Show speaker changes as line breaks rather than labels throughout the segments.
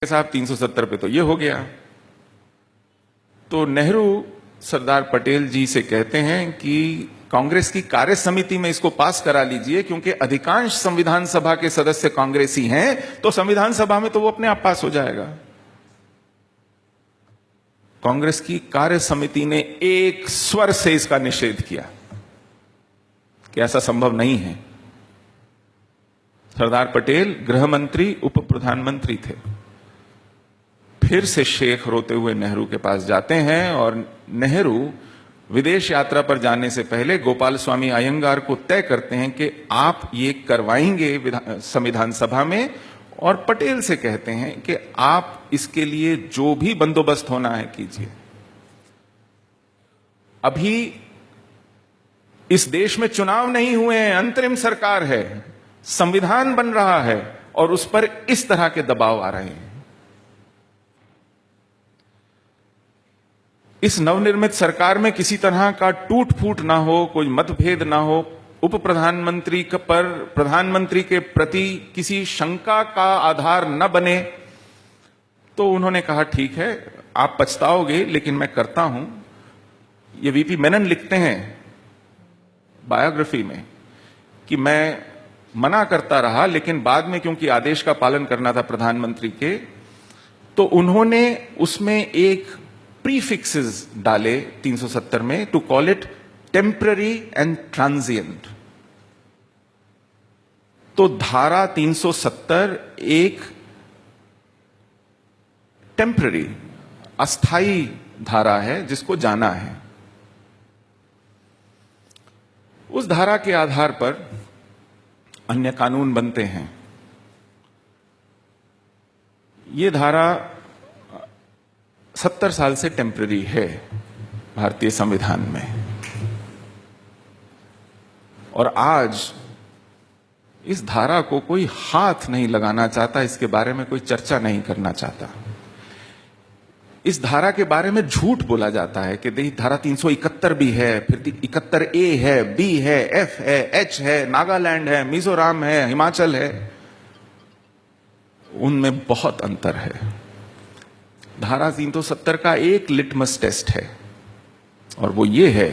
साहब 370 पे तो ये हो गया। तो नेहरू सरदार पटेल जी से कहते हैं कि कांग्रेस की कार्य समिति में इसको पास करा लीजिए, क्योंकि अधिकांश संविधान सभा के सदस्य कांग्रेसी हैं, तो संविधान सभा में तो वो अपने आप पास हो जाएगा। कांग्रेस की कार्य समिति ने एक स्वर से इसका निषेध किया कि ऐसा संभव नहीं है। सरदार पटेल गृह मंत्री, उप प्रधानमंत्री थे। फिर से शेख रोते हुए नेहरू के पास जाते हैं और नेहरू विदेश यात्रा पर जाने से पहले गोपाल स्वामी अयंगार को तय करते हैं कि आप ये करवाएंगे संविधान सभा में, और पटेल से कहते हैं कि आप इसके लिए जो भी बंदोबस्त होना है कीजिए। अभी इस देश में चुनाव नहीं हुए हैं, अंतरिम सरकार है, संविधान बन रहा है और उस पर इस तरह के दबाव आ रहे हैं। इस नवनिर्मित सरकार में किसी तरह का टूट फूट ना हो, कोई मतभेद ना हो, उप प्रधानमंत्री पर प्रधानमंत्री के प्रति किसी शंका का आधार न बने। तो उन्होंने कहा ठीक है, आप पछताओगे लेकिन मैं करता हूं। ये वीपी मेनन लिखते हैं बायोग्राफी में कि मैं मना करता रहा, लेकिन बाद में क्योंकि आदेश का पालन करना था प्रधानमंत्री के, तो उन्होंने उसमें एक प्रीफिक्सेस डाले 370 में, to call it temporary and transient. तो धारा 370 एक टेम्पररी, अस्थाई धारा है जिसको जाना है। उस धारा के आधार पर अन्य कानून बनते हैं। यह धारा 70 साल से टेम्पररी है भारतीय संविधान में, और आज इस धारा को कोई हाथ नहीं लगाना चाहता, इसके बारे में कोई चर्चा नहीं करना चाहता। इस धारा के बारे में झूठ बोला जाता है कि धारा 371 भी है, फिर 71A है, B है, F है, H है, नागालैंड है, मिजोरम है, हिमाचल है। उनमें बहुत अंतर है। धारा 370 का एक लिटमस टेस्ट है, और वो ये है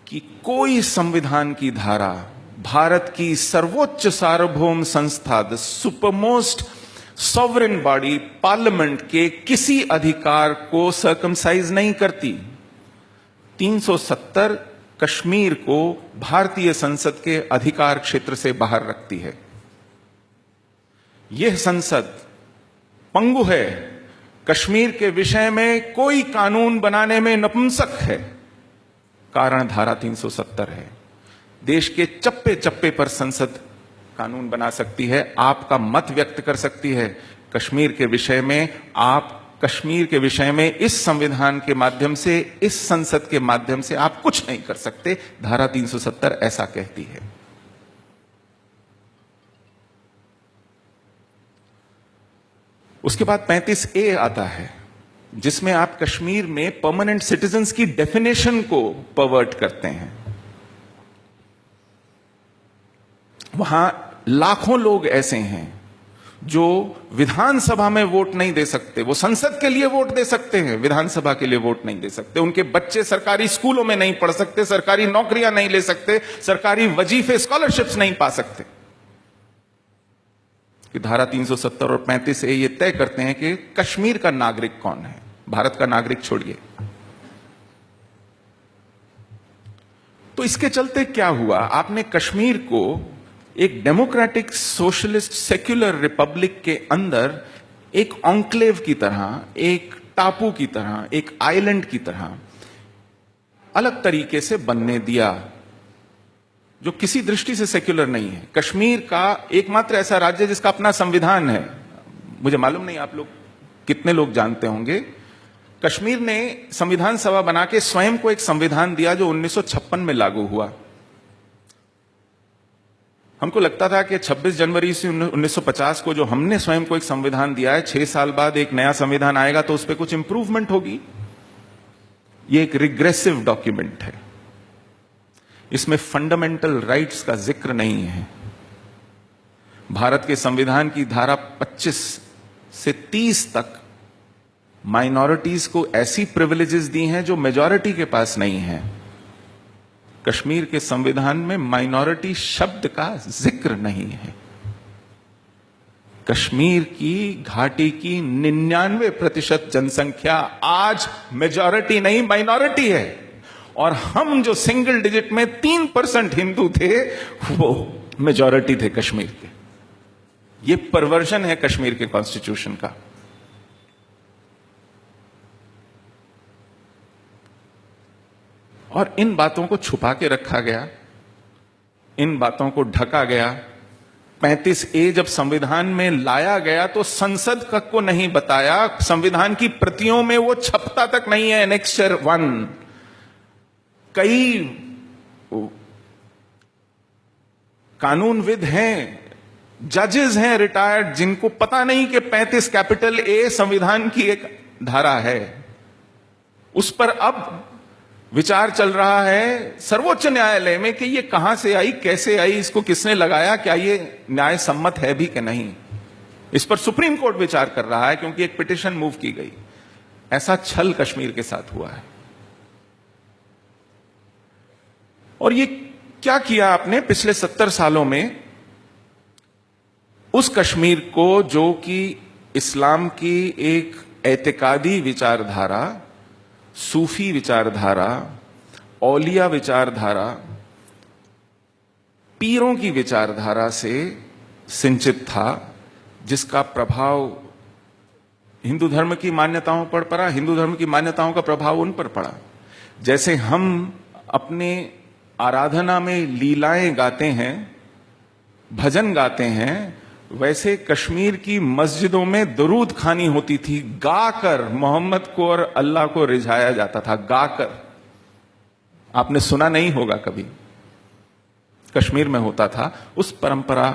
कि कोई संविधान की धारा भारत की सर्वोच्च सार्वभौम संस्था, द सुपरमोस्ट सॉवरेन बॉडी, पार्लियामेंट के किसी अधिकार को सर्कमसाइज नहीं करती। 370 कश्मीर को भारतीय संसद के अधिकार क्षेत्र से बाहर रखती है। यह संसद पंगु है, कश्मीर के विषय में कोई कानून बनाने में नपुंसक है। कारण धारा 370 है। देश के चप्पे चप्पे पर संसद कानून बना सकती है, आपका मत व्यक्त कर सकती है। कश्मीर के विषय में आप कश्मीर के विषय में इस संविधान के माध्यम से, इस संसद के माध्यम से आप कुछ नहीं कर सकते। धारा 370 ऐसा कहती है। उसके बाद 35A आता है, जिसमें आप कश्मीर में परमानेंट सिटीजन्स की डेफिनेशन को परवर्ट करते हैं। वहां लाखों लोग ऐसे हैं जो विधानसभा में वोट नहीं दे सकते। वो संसद के लिए वोट दे सकते हैं, विधानसभा के लिए वोट नहीं दे सकते। उनके बच्चे सरकारी स्कूलों में नहीं पढ़ सकते, सरकारी नौकरियां नहीं ले सकते, सरकारी वजीफे, स्कॉलरशिप्स नहीं पा सकते। कि धारा 370 और 35A ये तय करते हैं कि कश्मीर का नागरिक कौन है, भारत का नागरिक छोड़िए। तो इसके चलते क्या हुआ, आपने कश्मीर को एक डेमोक्रेटिक, सोशलिस्ट, सेक्युलर रिपब्लिक के अंदर एक ऑन्क्लेव की तरह, एक टापू की तरह, एक आइलैंड की तरह अलग तरीके से बनने दिया, जो किसी दृष्टि से सेक्युलर नहीं है। कश्मीर का एकमात्र ऐसा राज्य जिसका अपना संविधान है। मुझे मालूम नहीं आप लोग कितने लोग जानते होंगे, कश्मीर ने संविधान सभा बना के स्वयं को एक संविधान दिया जो 1956 में लागू हुआ। हमको लगता था कि 26 जनवरी से 1950 को जो हमने स्वयं को एक संविधान दिया है, 6 साल बाद एक नया संविधान आएगा तो उस पर कुछ इंप्रूवमेंट होगी। ये एक रिग्रेसिव डॉक्यूमेंट है। इसमें फंडामेंटल राइट्स का जिक्र नहीं है। भारत के संविधान की धारा 25 से 30 तक माइनॉरिटीज को ऐसी प्रिविलेजेस दी हैं जो मेजॉरिटी के पास नहीं है। कश्मीर के संविधान में माइनॉरिटी शब्द का जिक्र नहीं है। कश्मीर की घाटी की 99% जनसंख्या आज मेजॉरिटी नहीं माइनॉरिटी है, और हम जो सिंगल डिजिट में 3% हिंदू थे वो मेजॉरिटी थे कश्मीर के। ये परवर्जन है कश्मीर के कॉन्स्टिट्यूशन का। और इन बातों को छुपा के रखा गया, इन बातों को ढका गया। 35A जब संविधान में लाया गया तो संसद को नहीं बताया, संविधान की प्रतियों में वो छपता तक नहीं है। एनेक्चर 1 कई कानूनविद हैं, जजेस हैं रिटायर्ड, जिनको पता नहीं कि 35A संविधान की एक धारा है। उस पर अब विचार चल रहा है सर्वोच्च न्यायालय में कि ये कहां से आई, कैसे आई, इसको किसने लगाया, क्या ये न्याय सम्मत है भी कि नहीं। इस पर सुप्रीम कोर्ट विचार कर रहा है क्योंकि एक पिटीशन मूव की गई। ऐसा छल कश्मीर के साथ हुआ है। और ये क्या किया आपने पिछले 70 सालों में उस कश्मीर को जो कि इस्लाम की एक एतकादी विचारधारा, सूफी विचारधारा, औलिया विचारधारा, पीरों की विचारधारा से सिंचित था, जिसका प्रभाव हिंदू धर्म की मान्यताओं पर पड़ा, हिंदू धर्म की मान्यताओं का प्रभाव उन पर पड़ा। जैसे हम अपने आराधना में लीलाएं गाते हैं, भजन गाते हैं, वैसे कश्मीर की मस्जिदों में दरूद खानी होती थी। गाकर मोहम्मद को और अल्लाह को रिझाया जाता था, गाकर। आपने सुना नहीं होगा कभी, कश्मीर में होता था। उस परंपरा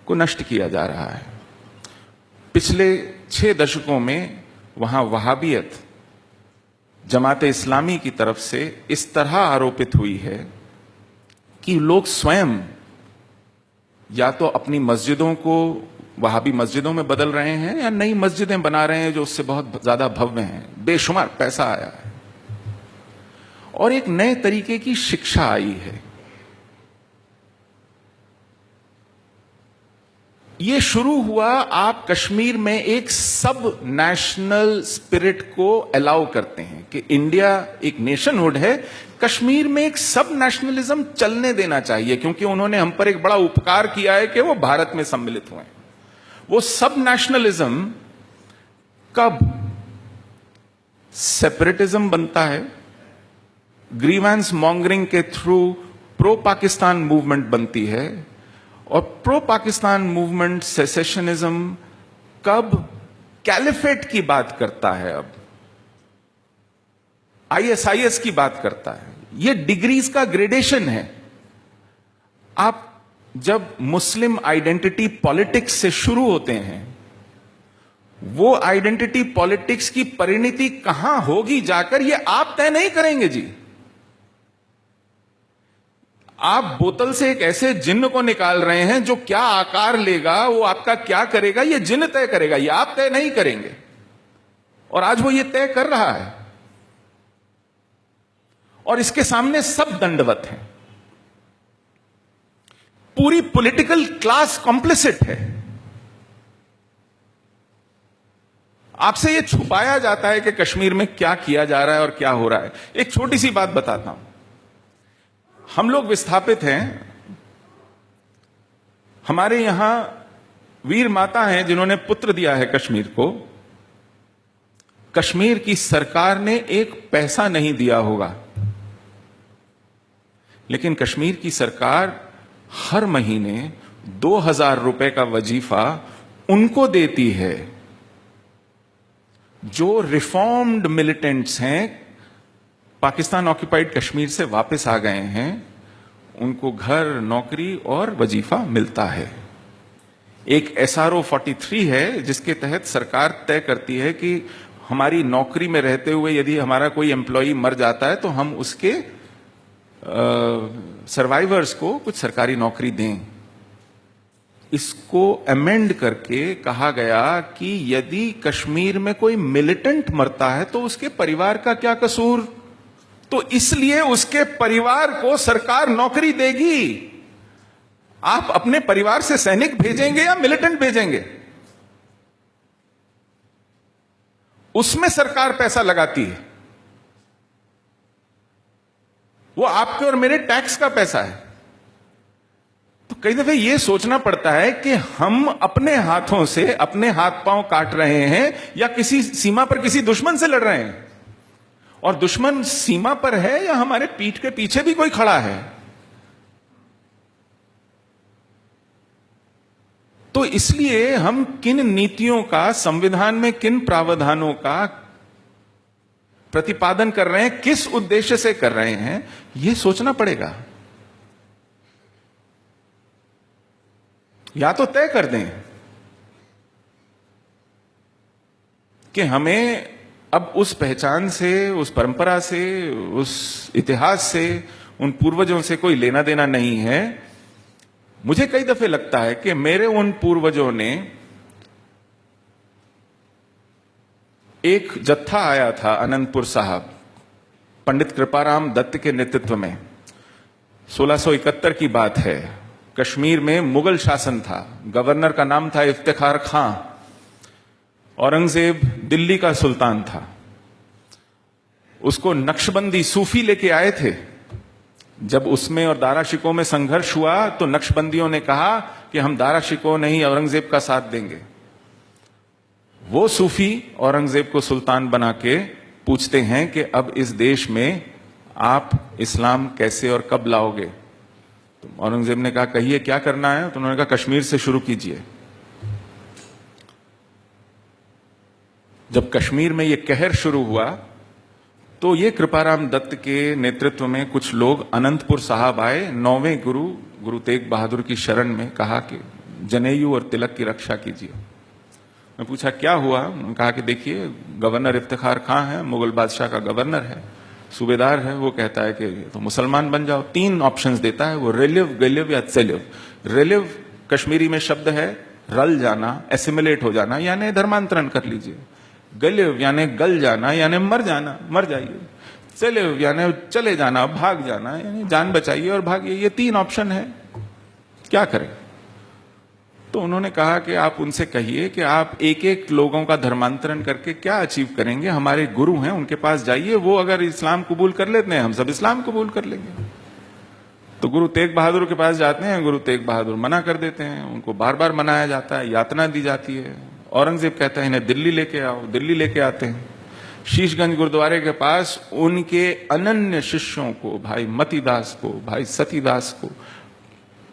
को नष्ट किया जा रहा है। पिछले 6 दशकों में वहां वहाबियत जमात इस्लामी की तरफ से इस तरह आरोपित हुई है कि लोग स्वयं या तो अपनी मस्जिदों को वहाबी मस्जिदों में बदल रहे हैं या नई मस्जिदें बना रहे हैं जो उससे बहुत ज्यादा भव्य हैं। बेशुमार पैसा आया है और एक नए तरीके की शिक्षा आई है। ये शुरू हुआ, आप कश्मीर में एक सब नेशनल स्पिरिट को अलाउ करते हैं कि इंडिया एक नेशनहुड है, कश्मीर में एक सब नेशनलिज्म चलने देना चाहिए, क्योंकि उन्होंने हम पर एक बड़ा उपकार किया है कि वो भारत में सम्मिलित हुए। वो सब नेशनलिज्म कब सेपरेटिज्म बनता है, ग्रीवेंस मॉन्गरिंग के थ्रू प्रो पाकिस्तान मूवमेंट बनती है, और प्रो पाकिस्तान मूवमेंट सेसेशनिज्म कब कैलिफेट की बात करता है, अब ISIS की बात करता है। ये डिग्रीज का ग्रेडेशन है। आप जब मुस्लिम आइडेंटिटी पॉलिटिक्स से शुरू होते हैं, वो आइडेंटिटी पॉलिटिक्स की परिणति कहां होगी जाकर, ये आप तय नहीं करेंगे जी। आप बोतल से एक ऐसे जिन्न को निकाल रहे हैं जो क्या आकार लेगा, वो आपका क्या करेगा, ये जिन्न तय करेगा, ये आप तय नहीं करेंगे। और आज वो ये तय कर रहा है और इसके सामने सब दंडवत हैं। पूरी पॉलिटिकल क्लास कॉम्प्लिसिट है। आपसे ये छुपाया जाता है कि कश्मीर में क्या किया जा रहा है और क्या हो रहा है। एक छोटी सी बात बताता हूं। हम लोग विस्थापित हैं, हमारे यहां वीर माता हैं जिन्होंने पुत्र दिया है कश्मीर को। कश्मीर की सरकार ने एक पैसा नहीं दिया होगा, लेकिन कश्मीर की सरकार हर महीने 2000 रुपए का वजीफा उनको देती है जो रिफॉर्म्ड मिलिटेंट्स हैं, पाकिस्तान ऑक्यूपाइड कश्मीर से वापस आ गए हैं। उनको घर, नौकरी और वजीफा मिलता है। एक SRO 43 है जिसके तहत सरकार तय करती है कि हमारी नौकरी में रहते हुए यदि हमारा कोई एम्प्लॉई मर जाता है तो हम उसके सर्वाइवर्स को कुछ सरकारी नौकरी दें। इसको अमेंड करके कहा गया कि यदि कश्मीर में कोई मिलिटेंट मरता है तो उसके परिवार का क्या कसूर, तो इसलिए उसके परिवार को सरकार नौकरी देगी। आप अपने परिवार से सैनिक भेजेंगे या मिलिटेंट भेजेंगे, उसमें सरकार पैसा लगाती है। वो आपके और मेरे टैक्स का पैसा है। तो कई दफे यह सोचना पड़ता है कि हम अपने हाथों से अपने हाथ पांव काट रहे हैं या किसी सीमा पर किसी दुश्मन से लड़ रहे हैं, और दुश्मन सीमा पर है या हमारे पीठ के पीछे भी कोई खड़ा है। तो इसलिए हम किन नीतियों का, संविधान में किन प्रावधानों का प्रतिपादन कर रहे हैं, किस उद्देश्य से कर रहे हैं, यह सोचना पड़ेगा। या तो तय कर दें कि हमें अब उस पहचान से, उस परंपरा से, उस इतिहास से, उन पूर्वजों से कोई लेना देना नहीं है। मुझे कई दफे लगता है कि मेरे उन पूर्वजों ने, एक जत्था आया था अनंतपुर साहब पंडित कृपाराम दत्त के नेतृत्व में, 1671 की बात है। कश्मीर में मुगल शासन था, गवर्नर का नाम था इफ्तिखार खां, औरंगजेब दिल्ली का सुल्तान था। उसको नक्शबंदी सूफी लेके आए थे। जब उसमें और दारा शिकोह में संघर्ष हुआ तो नक्शबंदियों ने कहा कि हम दारा शिकोह नहीं, औरंगजेब का साथ देंगे। वो सूफी औरंगजेब को सुल्तान बना के पूछते हैं कि अब इस देश में आप इस्लाम कैसे और कब लाओगे। तो औरंगजेब ने कहा कहिए क्या करना है। तो उन्होंने कहा कश्मीर से शुरू कीजिए। जब कश्मीर में यह कहर शुरू हुआ तो ये कृपाराम दत्त के नेतृत्व में कुछ लोग अनंतपुर साहब आए, 9वें गुरु तेग बहादुर की शरण में, कहा कि जनेयू और तिलक की रक्षा कीजिए। मैं पूछा क्या हुआ। उन्होंने कहा कि देखिए गवर्नर इफ्तिखार खां है, मुगल बादशाह का गवर्नर है, सूबेदार है, वो कहता है कि तो मुसलमान बन जाओ। 3 ऑप्शंस देता है वो, रिलिव, गलिव या सेलिव। रिलिव कश्मीरी में शब्द है रल जाना, एसिमिलेट हो जाना, यानी धर्मांतरण कर लीजिए। गलिव यानी गल जाना, यानी मर जाना, मर जाइए। सेलिव यानी चले जाना, भाग जाना, यानी जान बचाइए और भागिए। ये 3 ऑप्शन है, क्या करें। तो उन्होंने कहा कि आप उनसे कहिए कि आप एक एक लोगों का धर्मांतरण करके क्या अचीव करेंगे। हमारे गुरु हैं, उनके पास जाइए, वो अगर इस्लाम कबूल कर लेते हैं हम सब इस्लाम कबूल कर लेंगे। तो गुरु तेग बहादुर के पास जाते हैं, गुरु तेग बहादुर मना कर देते हैं, उनको बार बार मनाया जाता है, यातना दी जाती है। औरंगजेब कहता है इन्हें दिल्ली लेके आओ, दिल्ली लेके आते हैं। शीशगंज गुरुद्वारे के पास उनके अनन्य शिष्यों को, भाई मतीदास को, भाई सतीदास को,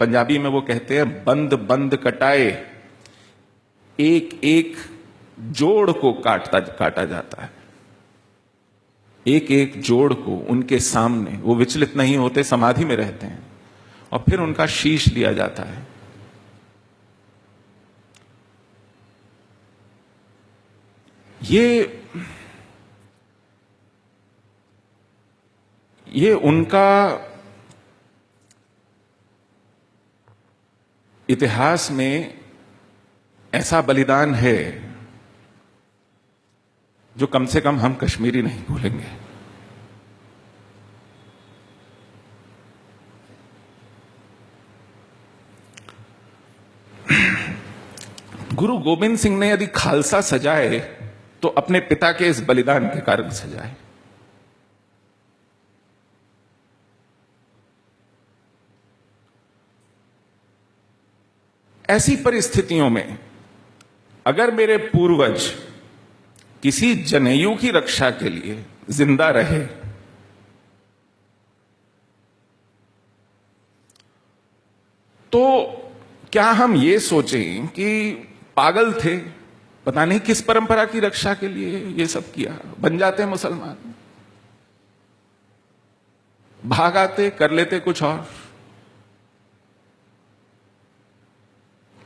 पंजाबी में वो कहते हैं बंद बंद कटाए, एक एक जोड़ को काटा जाता है। एक एक जोड़ को उनके सामने, वो विचलित नहीं होते, समाधि में रहते हैं, और फिर उनका शीश लिया जाता है। ये उनका इतिहास में ऐसा बलिदान है जो कम से कम हम कश्मीरी नहीं भूलेंगे। गुरु गोविंद सिंह ने यदि खालसा सजाए तो अपने पिता के इस बलिदान के कारण सजाए। ऐसी परिस्थितियों में अगर मेरे पूर्वज किसी जनेयू की रक्षा के लिए जिंदा रहे तो क्या हम ये सोचें कि पागल थे, पता नहीं किस परंपरा की रक्षा के लिए ये सब किया, बन जाते मुसलमान, भाग आते, कर लेते कुछ और।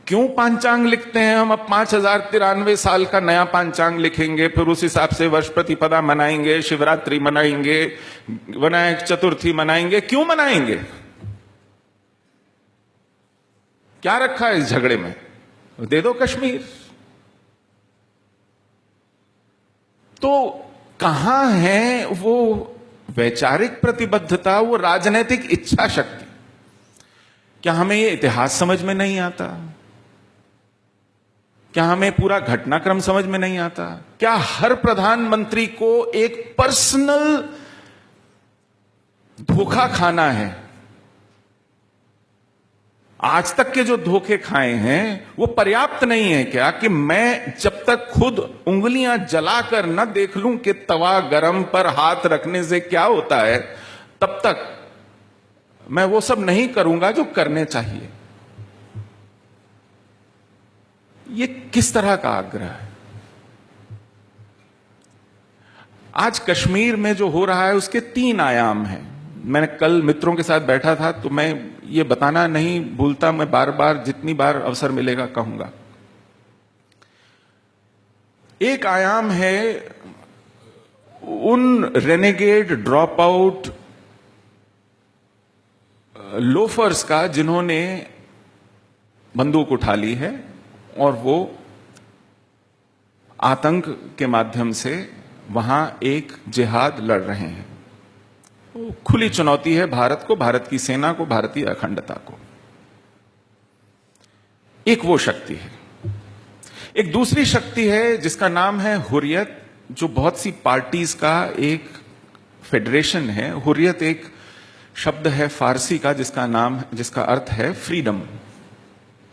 क्यों पांचांग लिखते हैं हम? अब 5093 साल का नया पांचांग लिखेंगे, फिर उस हिसाब से वर्ष प्रतिपदा मनाएंगे, शिवरात्रि मनाएंगे, विनायक चतुर्थी मनाएंगे। क्यों मनाएंगे? क्या रखा है इस झगड़े में? दे दो कश्मीर। तो कहां है वो वैचारिक प्रतिबद्धता, वो राजनीतिक इच्छा शक्ति? क्या हमें ये इतिहास समझ में नहीं आता? क्या हमें पूरा घटनाक्रम समझ में नहीं आता? क्या हर प्रधानमंत्री को एक पर्सनल धोखा खाना है? आज तक के जो धोखे खाए हैं वो पर्याप्त नहीं है क्या कि मैं जब तक खुद उंगलियां जलाकर न देख लूं कि तवा गरम पर हाथ रखने से क्या होता है, तब तक मैं वो सब नहीं करूंगा जो करने चाहिए? ये किस तरह का आग्रह है? आज कश्मीर में जो हो रहा है उसके 3 आयाम हैं। मैंने कल मित्रों के साथ बैठा था तो मैं ये बताना नहीं भूलता, मैं बार बार जितनी बार अवसर मिलेगा कहूंगा। एक आयाम है उन रेनेगेड ड्रॉप आउट लोफर्स का जिन्होंने बंदूक उठा ली है और वो आतंक के माध्यम से वहां एक जिहाद लड़ रहे हैं। खुली चुनौती है भारत को, भारत की सेना को, भारतीय अखंडता को। एक वो शक्ति है। एक दूसरी शक्ति है जिसका नाम है हुर्रियत, जो बहुत सी पार्टीज का एक फेडरेशन है। हुर्रियत एक शब्द है फारसी का जिसका अर्थ है फ्रीडम,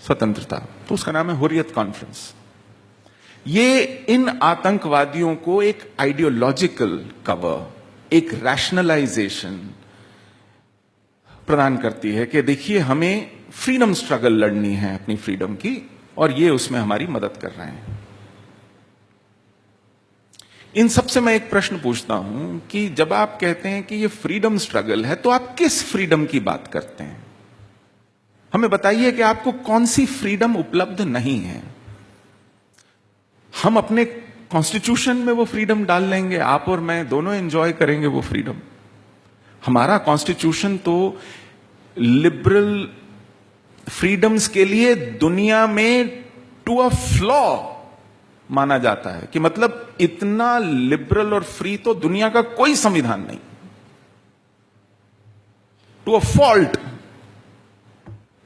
स्वतंत्रता, तो उसका नाम है हुर्रियत कॉन्फ्रेंस। ये इन आतंकवादियों को एक आइडियोलॉजिकल कवर, एक रैशनलाइजेशन प्रदान करती है कि देखिए हमें फ्रीडम स्ट्रगल लड़नी है अपनी फ्रीडम की, और ये उसमें हमारी मदद कर रहे हैं। इन सबसे मैं एक प्रश्न पूछता हूं कि जब आप कहते हैं कि ये फ्रीडम स्ट्रगल है, तो आप किस फ्रीडम की बात करते हैं? हमें बताइए कि आपको कौन सी फ्रीडम उपलब्ध नहीं है। हम अपने कॉन्स्टिट्यूशन में वो फ्रीडम डाल लेंगे, आप और मैं दोनों एंजॉय करेंगे वो फ्रीडम। हमारा कॉन्स्टिट्यूशन तो लिबरल फ्रीडम्स के लिए दुनिया में टू अ फ्लॉ माना जाता है, कि मतलब इतना लिबरल और फ्री तो दुनिया का कोई संविधान नहीं। To a fault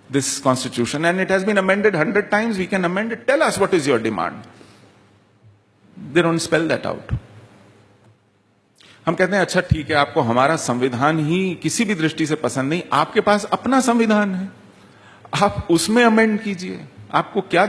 this constitution, and it has been amended 100 times, we can amend it. Tell us what is your demand. They don't spell that out. हम कहते हैं अच्छा ठीक है, आपको हमारा संविधान ही किसी भी दृष्टि से पसंद नहीं, आपके पास अपना संविधान है, आप उसमें अमेंड कीजिए। आपको क्या